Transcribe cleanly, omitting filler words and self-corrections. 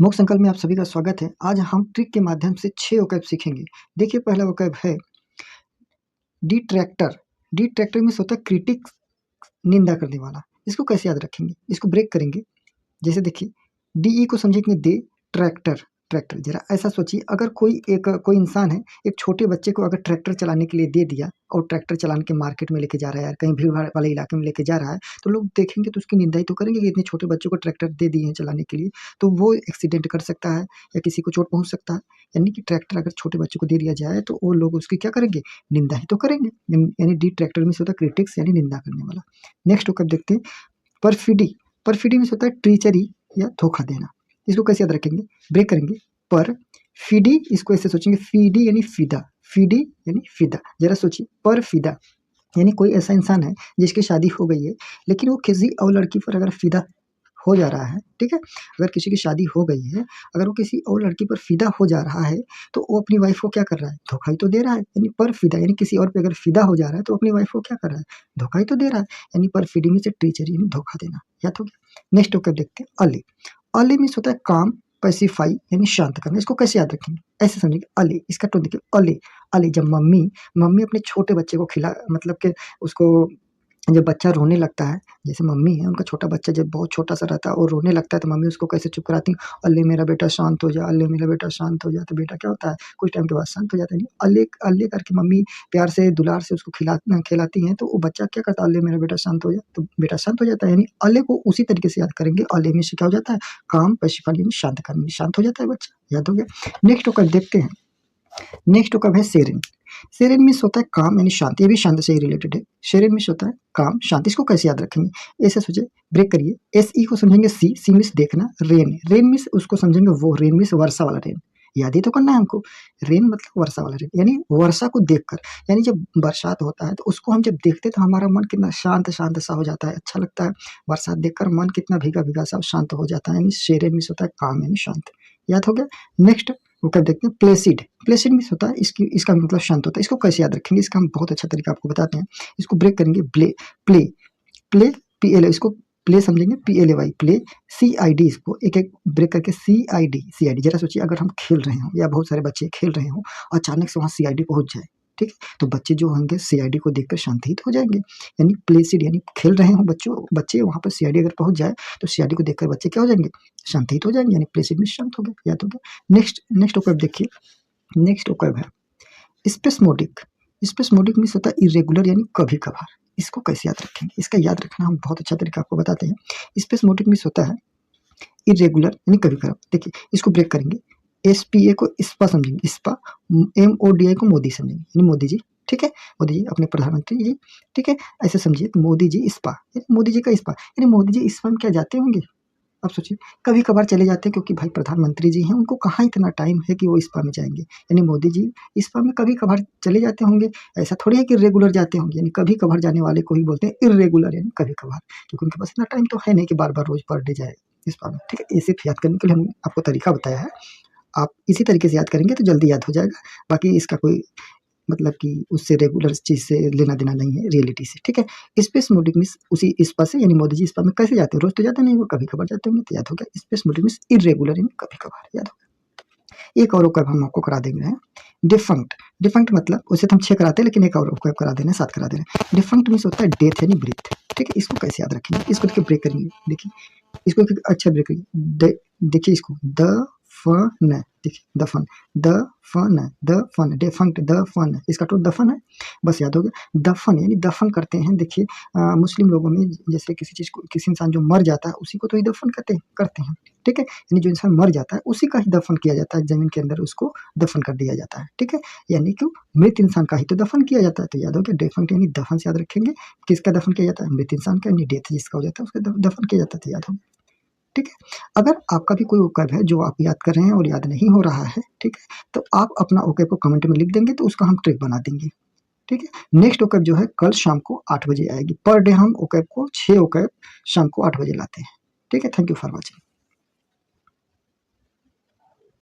मोक्ष संकल्प में आप सभी का स्वागत है। आज हम ट्रिक के माध्यम से 6 वोकैब सीखेंगे। देखिए पहला वोकैब है डिट्रैक्टर। डिट्रैक्टर मीन्स होता है क्रिटिक, निंदा करने वाला। इसको कैसे याद रखेंगे? इसको ब्रेक करेंगे। जैसे देखिए डी को समझेंगे दे, ट्रैक्टर ट्रैक्टर। जरा ऐसा सोचिए, अगर कोई इंसान है, एक छोटे बच्चे को अगर ट्रैक्टर चलाने के लिए दे दिया और ट्रैक्टर चलाने के मार्केट में लेके जा रहा है, कहीं भीड़ भाड़ वाले इलाके में लेके जा रहा है, तो लोग देखेंगे तो उसकी निंदा ही तो करेंगे कि इतने छोटे बच्चों को ट्रैक्टर दे दिए हैं चलाने के लिए, तो वो एक्सीडेंट कर सकता है या किसी को चोट पहुंच सकता है। यानी कि ट्रैक्टर अगर छोटे बच्चों को दे दिया जाए तो वो लोग उसकी क्या करेंगे? निंदा ही तो करेंगे। यानी डी ट्रैक्टर में होता है क्रिटिक्स, यानी निंदा करने वाला। नेक्स्ट होकर देखते हैं परफिडी। परफिडी में होता है ट्रीचरी या धोखा देना। इसको कैसे याद रखेंगे? ब्रेक करेंगे। पर फिडी, इसको ऐसे सोचेंगे फीडी यानी फिदा, फीडी यानी फिदा। जरा सोचिए, पर फिदा यानी कोई ऐसा इंसान है जिसकी शादी हो गई है, लेकिन वो किसी और लड़की पर अगर फिदा हो जा रहा है, ठीक है, अगर किसी की शादी हो गई है, अगर वो किसी और लड़की पर फिदा हो जा रहा है, तो वो अपनी वाइफ को क्या कर रहा है? धोखा ही तो दे रहा है। यानी पर फिदा यानी किसी और पे अगर फिदा हो जा रहा है तो अपनी वाइफ को क्या कर रहा है? धोखा ही तो दे रहा है। यानी पर फिडी में से ट्रीचरी यानी धोखा देना। याद हो गया? नेक्स्ट होकर देखते हैं अले। अले मीन्स होता है काम, पैसिफाई यानी शांत करना। इसको कैसे याद रखेंगे? ऐसे समझेंगे अले, इसका टोन देखिए अले। अले जब मम्मी अपने छोटे बच्चे को खिला, मतलब कि उसको जब बच्चा रोने लगता है, जैसे मम्मी है, उनका छोटा बच्चा जब बहुत छोटा सा रहता है और रोने लगता है, तो मम्मी उसको कैसे चुप कराती हैं? अल्ले मेरा बेटा शांत हो जा, अल्ले मेरा बेटा शांत हो जा। तो बेटा क्या होता है? कुछ टाइम के बाद शांत हो जाता है। अल्ले अल्ले करके मम्मी प्यार से दुलार से उसको खिलाती हैं, तो वो बच्चा क्या करता है? अल्ले मेरा बेटा शांत हो जा, तो बेटा शांत हो जाता है। यानी अल्ले को उसी तरीके से याद करेंगे। अल्ले में से क्या हो जाता है? काम, पैसिफाई यानी शांत करना, शांत हो जाता है बच्चा। याद हो गया? नेक्स्ट होकर देखते हैं। नेक्स्ट होकर है सेरेन। सेरेन मीन्स होता है काम यानी शांति, ये भी शांति से ही रिलेटेड है। सेरेन मीन्स होता है काम, शांति। इसको कैसे याद रखेंगे? ऐसे सोचिए, ब्रेक करिए। एस ई को समझेंगे सी, सी मीन्स देखना, रेन, रेन मीन्स उसको समझेंगे वो, रेन मीन्स वर्षा वाला रेन। याद ही तो करना है हमको। रेन मतलब वर्षा वाला रेन, यानी वर्षा को देखकर। यानी जब बरसात होता है तो उसको हम जब देखते हैं तो हमारा मन कितना शांत शांत सा हो जाता है, अच्छा लगता है। बरसात देखकर मन कितना भीगा भीगा सा शांत हो जाता है। यानी सेरेन मीन्स होता है काम यानी शांत। याद हो गया? नेक्स्ट वो क्या देखते हैं? प्लेसिड। प्लेसिड मीन्स होता है इसका मतलब शांत होता है। इसको कैसे याद रखेंगे? इसका हम बहुत अच्छा तरीका आपको बताते हैं। इसको ब्रेक करेंगे। Play play play P L, इसको प्ले समझेंगे, PLAY प्ले। CID, इसको एक एक ब्रेक करके CID। जरा सोचिए, अगर हम खेल रहे हो या बहुत सारे बच्चे खेल रहे हो, अचानक से वहाँ CID पहुंच जाए, ठीक है, तो बच्चे जो होंगे CID को देखकर शांतित हो जाएंगे। यानी प्लेसिड यानी खेल रहे हो बच्चे वहाँ पर CID अगर पहुंच जाए तो CID को देखकर बच्चे क्या हो जाएंगे? शांतित हो जाएंगे। यानी प्लेसिड में शांत हो गया। याद हो गया? नेक्स्ट ओकैब देखिए। नेक्स्ट ओकैब है स्पेसमोडिक। स्पेसमोडिक मीन्स होता है इरेगुलर यानी कभी कभार। इसको कैसे याद रखेंगे? इसका याद रखना हम बहुत अच्छा तरीका आपको बताते हैं। स्पेसमोडिक मीन्स होता है इरेगुलर यानी कभी कभार। देखिए इसको ब्रेक करेंगे। SPA को स्पा समझेंगे, स्पा। MODI को मोदी समझेंगे, यानी मोदी जी, ठीक है, मोदी जी अपने प्रधानमंत्री जी, ठीक है, ऐसे समझिए। तो मोदी जी स्पा, मोदी जी का स्पा, यानी मोदी जी स्पा में क्या जाते होंगे? अब सोचिए, कभी कभार चले जाते हैं, क्योंकि भाई प्रधानमंत्री जी हैं, उनको कहाँ इतना टाइम है कि वो स्पा में जाएंगे। यानी मोदी जी स्पा में कभी कभार चले जाते होंगे। ऐसा थोड़ी है कि रेगुलर जाते होंगे। यानी कभी कभार जाने वाले को ही बोलते हैं इरेगुलर, यानी कभी कभार, क्योंकि उनके पास इतना टाइम तो है नहीं कि बार बार रोज पर डे जाए स्पा में, ठीक है। इसे याद करने के लिए हम आपको तरीका बताया है। आप इसी तरीके से याद करेंगे तो जल्दी याद हो जाएगा। बाकी इसका कोई मतलब कि उससे रेगुलर चीज़ से लेना देना नहीं है, रियलिटी से, ठीक है। स्पेसमोडिक मीन्स उसी स्पा से, यानी मोदी जी स्पा में कैसे जाते हैं? रोज तो जाते नहीं, वो कभी कभार जाते होंगे। तो याद हो गया, स्पेसमोडिक मीन्स इरेगुलर यानी कभी कभार। याद हो गया? एक और ओकैब हम आपको करा देंगे हैं, डिफंक्ट। डिफंक्ट मतलब उसे तो हम 6 कराते हैं, लेकिन एक और ओकैब करा दे रहे हैं, 7 करा दे रहे हैं। डिफंक्ट मीन्स होता है डेथ यानी ब्रेथ, ठीक है। इसको कैसे याद रखेंगे? इसको देखिए ब्रेक करेंगे। देखिए इसको अच्छा ब्रेक करिए। देखिए इसको दफन, देखिए दफन, दफन, डिफंक्ट, दफन, इसका तो दफन है। बस याद हो गया। दफन यानी दफन करते हैं। देखिए मुस्लिम लोगों में जैसे किसी चीज़ को, किसी इंसान जो मर जाता है उसी को तो ही दफन करते हैं, ठीक है। यानी जो इंसान मर जाता है उसी का ही दफन किया जाता है, जमीन के अंदर उसको दफन कर दिया जाता है, ठीक है। यानी कि मृत इंसान का ही तो दफन किया जाता है। तो याद हो गया, डिफंक्ट यानी दफन से याद रखेंगे। किसका दफन किया जाता है? मृत इंसान का, यानी डेथ जिसका हो जाता है उसका दफन किया जाता है। तो याद हो गया, ठीक है। अगर आपका भी कोई ओकैब है जो आप याद कर रहे हैं और याद नहीं हो रहा है, ठीक है, तो आप अपना ओकैब को कमेंट में लिख देंगे, तो उसका हम ट्रिक बना देंगे, ठीक है। नेक्स्ट ओकैब जो है कल शाम को 8 बजे आएगी। पर डे हम ओकैब को 6 ओकैब शाम को 8 बजे लाते हैं, ठीक है। Thank you for watching.